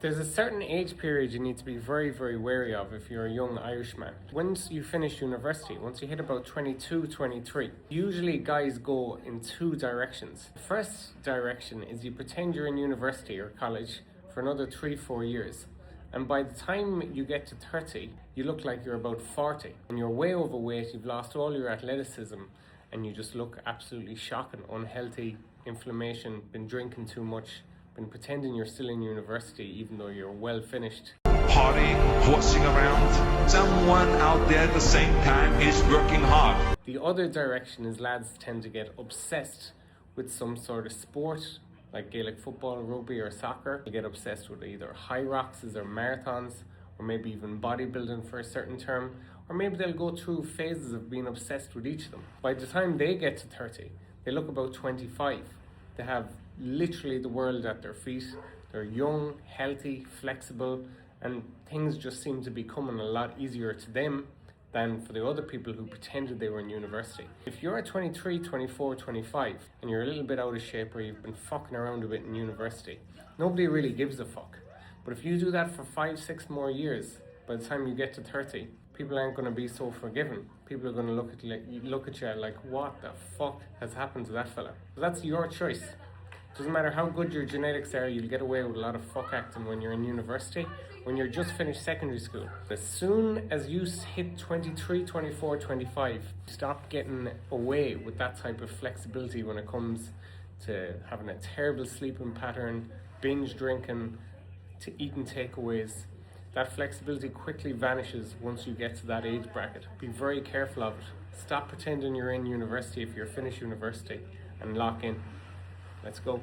There's a certain age period you need to be very, very wary of if you're a young Irishman. Once you finish university, once you hit about 22, 23, usually guys go in two directions. The first direction is you pretend you're in university or college for another 3-4 years. And by the time you get to 30, you look like you're about 40. And you're way overweight, you've lost all your athleticism, and you just look absolutely shocking, unhealthy, inflammation, been drinking too much, been pretending you're still in university even though you're well finished. Party, horsing around. Someone out there at the same time is working hard. The other direction is lads tend to get obsessed with some sort of sport, like Gaelic football, rugby or soccer. They get obsessed with either high rocks or marathons, or maybe even bodybuilding for a certain term, or maybe they'll go through phases of being obsessed with each of them. By the time they get to 30, they look about 25. They have literally the world at their feet. They're young, healthy, flexible, and things just seem to be coming a lot easier to them than for the other people who pretended they were in university. If you're at 23, 24, 25, and you're a little bit out of shape or you've been fucking around a bit in university, nobody really gives a fuck. But if you do that for 5-6 more years, by the time you get to 30, people aren't going to be so forgiving. People are going to look at you like, what the fuck has happened to that fella? So that's your choice. Doesn't matter how good your genetics are, you'll get away with a lot of fuck acting when you're in university, when you're just finished secondary school. As soon as you hit 23, 24, 25, stop getting away with that type of flexibility when it comes to having a terrible sleeping pattern, binge drinking, to eating takeaways. That flexibility quickly vanishes once you get to that age bracket. Be very careful of it. Stop pretending you're in university if you're finished university and lock in. Let's go.